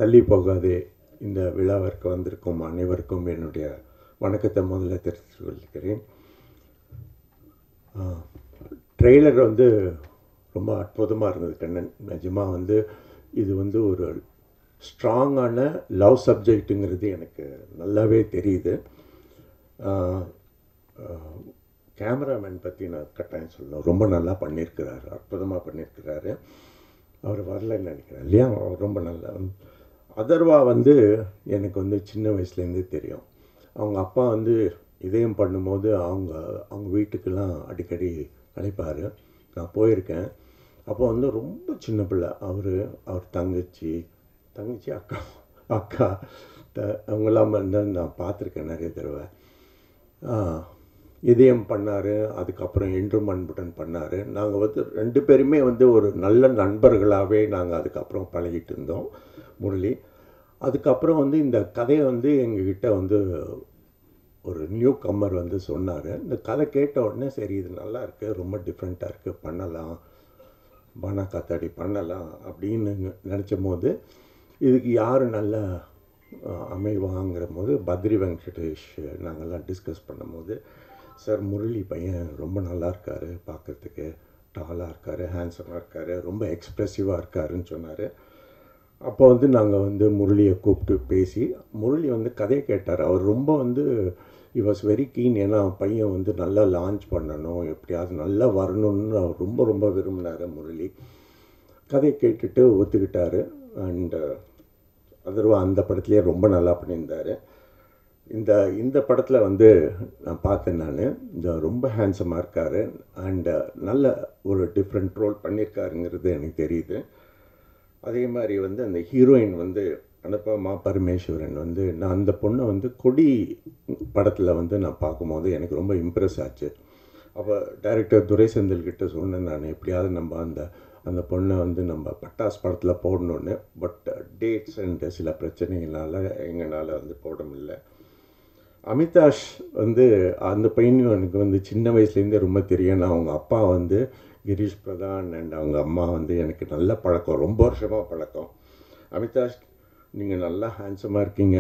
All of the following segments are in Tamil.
தள்ளி போகாதே இந்த விழாவிற்கு வந்திருக்கும் அனைவருக்கும் என்னுடைய வணக்கத்தை முதல்ல தெரிவித்துக் கொள்கிறேன். ட்ரெய்லர் வந்து ரொம்ப அற்புதமாக இருந்தது கண்ணன். நிஜமாக வந்து இது வந்து ஒரு ஸ்ட்ராங்கான லவ் சப்ஜெக்ட்டுங்கிறது எனக்கு நல்லாவே தெரியுது. கேமராமேன் பற்றி நான் கட்டாயம் சொல்லணும். ரொம்ப நல்லா பண்ணியிருக்கிறாரு, அற்புதமாக பண்ணியிருக்கிறாரு. அவர் வரலன்னு நினைக்கிறேன் இல்லையா? ரொம்ப நல்லா. அதர்வா வந்து எனக்கு வந்து சின்ன வயசுலேருந்தே தெரியும். அவங்க அப்பா வந்து இதயம் பண்ணும்போது அவங்க வீட்டுக்கெல்லாம் அடிக்கடி அழைப்பார். நான் போயிருக்கேன். அப்போ வந்து ரொம்ப சின்ன பிள்ளை. அவர் தங்கச்சி அக்கா அக்கா அவங்கெல்லாம் வந்து நான் பார்த்துருக்கேன் நிறைய தடவை. இதயம் பண்ணார், அதுக்கப்புறம் என்றும் அன்புடன் பண்ணார். நாங்கள் வந்து 2 பேருமே வந்து ஒரு நல்ல நண்பர்களாகவே நாங்கள் அதுக்கப்புறம் பழகிட்டு இருந்தோம். முரளி அதுக்கப்புறம் வந்து இந்த கதையை வந்து எங்ககிட்ட வந்து ஒரு நியூ கம்மர் வந்து சொன்னார். இந்த கதை கேட்ட உடனே சரி இது நல்லா இருக்குது, ரொம்ப டிஃப்ரெண்ட்டாக இருக்குது, பண்ணலாம், பானா காத்தாடி பண்ணலாம் அப்படின்னு நினச்ச போது இதுக்கு யார் நல்ல அமைவாங்கிற போது பத்ரி வெங்கடேஷ் நாங்கள்லாம் டிஸ்கஸ் பண்ணும்போது, சார் முரளி பையன் ரொம்ப நல்லா இருக்கார், பார்க்குறதுக்கு டாலாக இருக்கார், ஹேண்ட்ஸமாக இருக்கார், ரொம்ப எக்ஸ்ப்ரெசிவாக இருக்காருன்னு சொன்னார். அப்போ வந்து நாங்கள் வந்து முரளியை கூப்பிட்டு பேசி, முரளி வந்து கதையை கேட்டார். அவர் ரொம்ப வந்து he was very keen. ஏன்னா பையன் வந்து நல்லா லான்ச் பண்ணணும், எப்படியாவது நல்லா வரணும்னு அவர் ரொம்ப ரொம்ப விரும்பினார் முரளி. கதையை கேட்டுட்டு ஒத்துக்கிட்டார். அண்டு அதர்வா அந்த படத்துலேயே ரொம்ப நல்லா பண்ணியிருந்தார். இந்த படத்தில் வந்து நான் பார்த்தேன். நான் இந்த ரொம்ப ஹேண்ட்ஸமாக இருக்கார் அண்டு நல்ல ஒரு டிஃப்ரெண்ட் ரோல் பண்ணியிருக்காருங்கிறது எனக்கு தெரியுது. அதே மாதிரி வந்து அந்த ஹீரோயின் வந்து அனுபமா பரமேஸ்வரன் வந்து நான் அந்த பொண்ணை வந்து கொடி படத்தில் வந்து நான் பார்க்கும்போது எனக்கு ரொம்ப இம்ப்ரெஸ் ஆச்சு. அப்போ டைரக்டர் துரை செந்தில்கிட்ட சொன்னேன், நான் எப்படியாவது நம்ம அந்த பொண்ணை வந்து நம்ம பட்டாஸ் படத்தில் போடணுன்னு. பட் டேட்ஸ் அண்டு சில பிரச்சனைகளால் எங்களால் வந்து போட முடியல. அமிதாஷ் வந்து அந்த பையனும் எனக்கு வந்து சின்ன வயசுலேருந்தே ரொம்ப தெரியும். நான் அவங்க அப்பா வந்து கிரீஷ் பிரதான் அண்ட் அவங்க அம்மா வந்து எனக்கு நல்ல பழக்கம், ரொம்ப வருஷமாக பழக்கம். அமிதாஷ், நீங்கள் நல்லா ஹேண்ட்ஸமாக இருக்கீங்க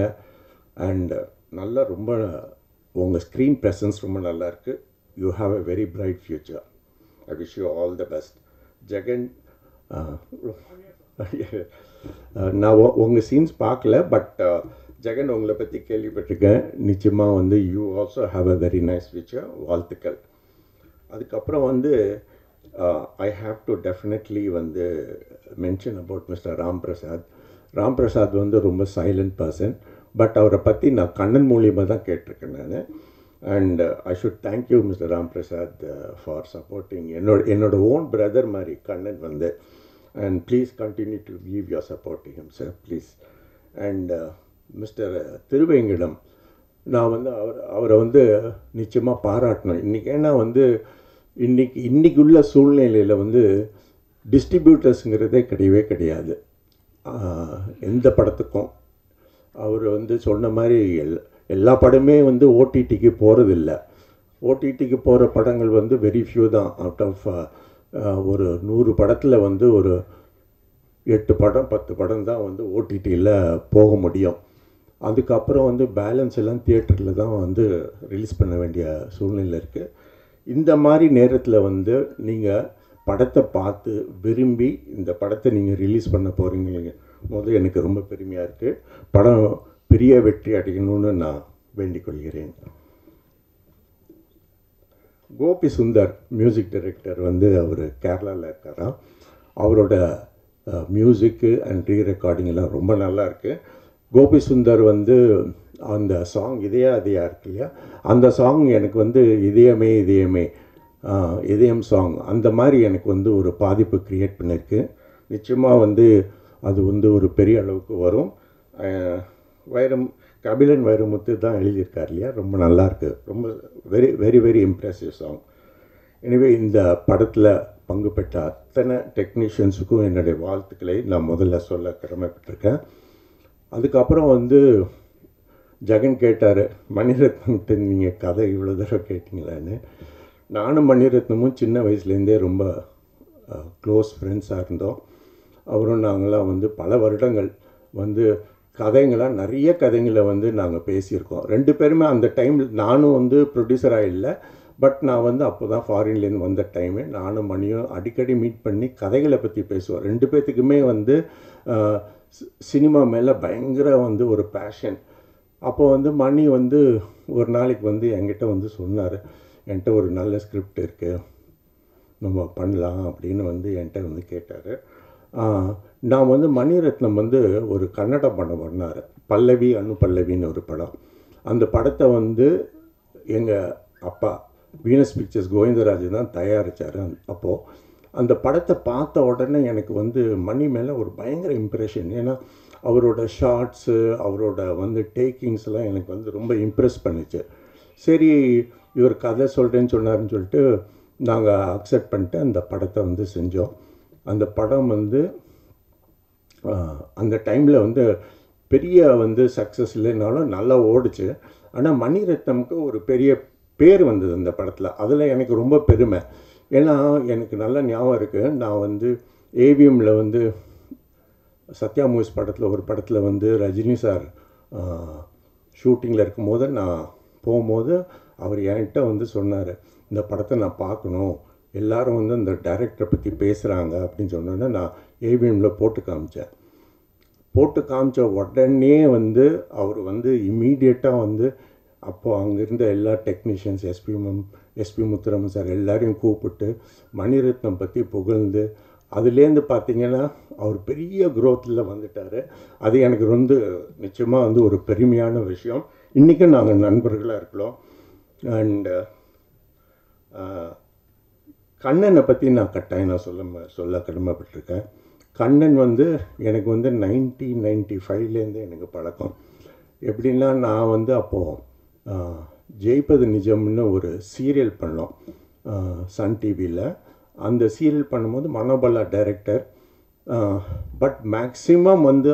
அண்ட் நல்லா ரொம்ப உங்கள் ஸ்க்ரீன் ப்ரெசன்ஸ் ரொம்ப நல்லா இருக்குது. You have a very bright future. I wish you all the best. Jagan, நான் உங்கள் சீன்ஸ் பார்க்கல, பட் ஜெகன் உங்களை பற்றி கேள்விப்பட்டிருக்கேன். நிச்சயமாக வந்து you also have a very nice future. வாழ்த்துக்கள். அதுக்கப்புறம் வந்து ஐ ஹாவ் டு டெஃபினெட்லி வந்து mention about mister Ram Prasad வந்து ரொம்ப சைலண்ட் பர்சன். பட் அவரை பற்றி நான் கண்ணன் மூலியமாக தான் கேட்டிருக்கேன் நான். And I should thank you mister Ram Prasad for supporting என்னோட ஓன் பிரதர் மாதிரி கண்ணன் வந்து. And please continue to give your support to him sir, please. And mister Thiruvengadam, நான் வந்து அவரை வந்து நிச்சயமாக பாராட்டணும் இன்றைக்கி. ஏன்னா வந்து இன்றைக்கி உள்ள சூழ்நிலையில் வந்து டிஸ்ட்ரிபியூட்டர்ஸுங்கிறதே கிடையாது எந்த படத்துக்கும். அவர் வந்து சொன்ன மாதிரி எல்லா படமே வந்து ஓடிடிக்கு போகிறதில்ல. ஓடிடிக்கு போகிற படங்கள் வந்து வெரி ஃபியூ தான். அவுட் ஆஃப் ஒரு 100 படத்தில் வந்து ஒரு 8 படம் 10 படம் தான் வந்து ஓடிடியில் போக முடியும். அதுக்கப்புறம் வந்து பேலன்ஸ் எல்லாம் தியேட்டரில் தான் வந்து ரிலீஸ் பண்ண வேண்டிய சூழ்நிலை இருக்குது. இந்த மாதிரி நேரத்தில் வந்து நீங்கள் படத்தை பார்த்து விரும்பி இந்த படத்தை நீங்கள் ரிலீஸ் பண்ண போகிறீங்க போது எனக்கு ரொம்ப பெருமையாக இருக்குது. படம் பெரிய வெற்றி அடையணும்னு நான் வேண்டிக் கொள்கிறேன். கோபி சுந்தர் மியூசிக் டைரக்டர் வந்து அவர் கேரளாவில் இருக்காராம். அவரோட மியூசிக்கு அண்ட் ரெக்கார்டிங்கெல்லாம் ரொம்ப நல்லா இருக்குது. கோபி சுந்தர் வந்து அந்த சாங் இதயா இருக்கு இல்லையா, அந்த சாங் எனக்கு வந்து இதயம் சாங் அந்த மாதிரி எனக்கு வந்து ஒரு பாதிப்பு க்ரியேட் பண்ணியிருக்கு. நிச்சயமாக வந்து அது வந்து ஒரு பெரிய அளவுக்கு வரும். கபிலன் வைரமுத்து தான் எழுதியிருக்கார் இல்லையா, ரொம்ப நல்லாயிருக்கு. ரொம்ப very very very impressive song. எனவே இந்த படத்தில் பங்கு பெற்ற அத்தனை டெக்னீஷியன்ஸுக்கும் என்னுடைய வாழ்த்துக்களை நான் முதல்ல சொல்ல கடமைப்பட்டிருக்கேன். அதுக்கப்புறம் வந்து ஜெகன் கேட்டார், மணிரத்னம்கிட்ட நீங்கள் கதை இவ்வளோ தடவை கேட்டிங்களான்னு. நானும் மணிரத்னமும் சின்ன வயசுலேருந்தே ரொம்ப க்ளோஸ் ஃப்ரெண்ட்ஸாக இருந்தோம். அவரும் நாங்களாம் வந்து பல வருடங்கள் வந்து கதைங்களாம் நிறைய கதைங்களை வந்து நாங்கள் பேசியிருக்கோம். 2 பேருமே அந்த டைமில் நானும் வந்து ப்ரொடியூசராக இல்லை, பட் நான் வந்து அப்போ தான் ஃபாரின்லேருந்து வந்த டைமு. நானும் மணியும் அடிக்கடி மீட் பண்ணி கதைகளை பற்றி பேசுவோம். 2 பேர்த்துக்குமே வந்து சினிமா மேலே பயங்கர வந்து ஒரு பேஷன். அப்போ வந்து மணி வந்து ஒரு நாளைக்கு வந்து என்கிட்ட வந்து சொன்னார், என்கிட்ட ஒரு நல்ல ஸ்கிரிப்ட் இருக்குது, நம்ம பண்ணலாம் அப்படின்னு வந்து என்கிட்ட வந்து கேட்டார். நான் வந்து மணிரத்னம் வந்து ஒரு கன்னட படம் பண்ணார், பல்லவி அனுபல்லவின்னு ஒரு படம். அந்த படத்தை வந்து எங்கள் அப்பா வீனஸ் பிக்சர்ஸ் கோவிந்தராஜ் தான் தயாரித்தார். அப்போது அந்த படத்தை பார்த்த உடனே எனக்கு வந்து மணி மேலே ஒரு பயங்கர இம்ப்ரெஷன். ஏன்னா அவரோட ஷார்ட்ஸு, அவரோட வந்து டேக்கிங்ஸ்லாம் எனக்கு வந்து ரொம்ப இம்ப்ரெஸ் பண்ணிச்சு. சரி, இவர் கதை சொல்கிறேன்னு சொன்னார்னு சொல்லிட்டு நாங்கள் அக்செப்ட் பண்ணிட்டு அந்த படத்தை வந்து செஞ்சோம். அந்த படம் வந்து அந்த டைமில் வந்து பெரிய வந்து சக்ஸஸ் இல்லைனாலும் நல்லா ஓடிச்சு. ஆனால் மணிரத்னமுக்கு ஒரு பெரிய பேர் வந்தது அந்த படத்தில். அதில் எனக்கு ரொம்ப பெருமை. ஏன்னா எனக்கு நல்ல ஞாபகம் இருக்குது, நான் வந்து ஏவிஎம்மில் வந்து சத்யா மூவிஸ் படத்தில் ஒரு படத்தில் வந்து ரஜினி சார் ஷூட்டிங்கில் இருக்கும்போது நான் போகும்போது அவர் என்கிட்ட வந்து சொன்னார், இந்த படத்தை நான் பார்க்கணும், எல்லோரும் வந்து இந்த டைரக்டரை பற்றி பேசுகிறாங்க அப்படின்னு சொன்னோன்னே நான் ஏவிஎம்மில் போட்டு காமிச்ச உடனே வந்து அவர் வந்து இம்மீடியட்டாக வந்து அப்போது அங்கே இருந்த எல்லா டெக்னீஷியன்ஸ், எஸ்பி முத்துராமன் சார் எல்லாரையும் கூப்பிட்டு மணிரத்னம் பற்றி புகழ்ந்து, அதுலேருந்து பார்த்திங்கன்னா அவர் பெரிய க்ரோத்தில் வந்துட்டார். அது எனக்கு வந்து நிச்சயமாக வந்து ஒரு பெருமையான விஷயம். இன்றைக்கும் நாங்கள் நண்பர்களாக இருக்கலாம். அண்டு கண்ணனை பற்றி நான் கட்டாயம் நான் சொல்ல கடமைப்பட்டிருக்கேன். கண்ணன் வந்து எனக்கு வந்து 1995லேருந்து எனக்கு பழக்கம். எப்படின்னா நான் வந்து அப்போது ஜெயிப்பது நிஜம்னு ஒரு சீரியல் பண்ணோம் சன் டிவியில். அந்த சீரியல் பண்ணும்போது மனோபலா டைரக்டர். பட் மேக்ஸிமம் வந்து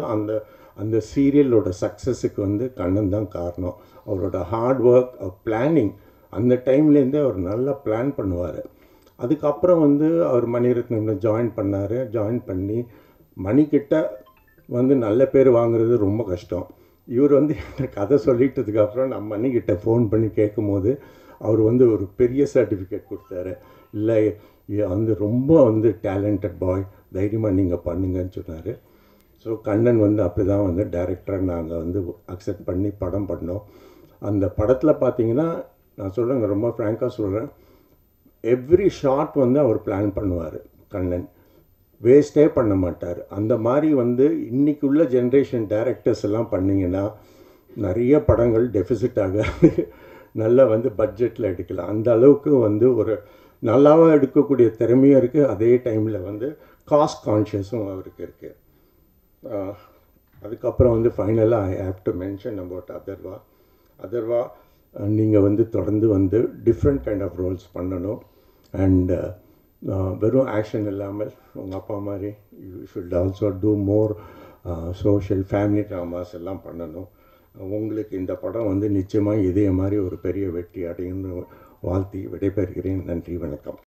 அந்த சீரியலோட சக்ஸஸுக்கு வந்து கண்ணன் தான் காரணம். அவரோட ஹார்ட் ஒர்க், பிளானிங், அந்த டைம்லேருந்தே அவர் நல்லா பிளான் பண்ணுவார். அதுக்கப்புறம் வந்து அவர் மணிரத்னம் ஜாயின் பண்ணார். ஜாயின் பண்ணி மணிக்கிட்ட வந்து நல்ல பேர் வாங்குறது ரொம்ப கஷ்டம். இவர் வந்து எனக்கு கதை சொல்லிட்டதுக்கப்புறம் நான் மணிக்கிட்ட ஃபோன் பண்ணி கேட்கும்போது அவர் வந்து ஒரு பெரிய சர்டிஃபிகேட் கொடுத்தாரு. இல்லை வந்து ரொம்ப வந்து டேலண்டட் பாய், தைரியமாக நீங்கள் பண்ணுங்கன்னு சொன்னார். ஸோ கண்ணன் வந்து அப்படி தான் வந்து டைரக்டராக நாங்கள் வந்து அக்செப்ட் பண்ணி படம் பண்ணோம். அந்த படத்தில் பார்த்தீங்கன்னா நான் சொல்கிறேங்க, ரொம்ப ஃப்ராங்காக சொல்கிறேன், எவ்ரி ஷாட் வந்து அவர் பிளான் பண்ணுவார். கண்ணன் வேஸ்ட்டே பண்ண மாட்டார். அந்த மாதிரி வந்து இன்றைக்கி உள்ள ஜென்ரேஷன் டைரக்டர்ஸ் எல்லாம் பண்ணிங்கன்னா நிறைய படங்கள் டெஃபிசிட் ஆகாது, நல்லா வந்து பட்ஜெட்டில் எடுக்கலாம். அந்த அளவுக்கு வந்து ஒரு நல்லாவாக எடுக்கக்கூடிய திறமையும் இருக்குது, அதே டைமில் வந்து காஸ்ட் கான்ஷியஸும் அவருக்கு இருக்குது. அதுக்கப்புறம் வந்து ஃபைனலாக I have to mention about Atharva. நீங்கள் வந்து தொடர்ந்து வந்து டிஃப்ரெண்ட் கைண்ட் ஆஃப் ரோல்ஸ் பண்ணணும். அண்ட் வெறும் ஆக்ஷன் இல்லாமல் உங்கள் அப்பா மாதிரி you should also do more social family dramas எல்லாம் பண்ணணும். உங்களுக்கு இந்த படம் வந்து நிச்சயமாக இதே மாதிரி ஒரு பெரிய வெற்றி அடையும்னு வாழ்த்தி விடைபெறுகிறேன். நன்றி, வணக்கம்.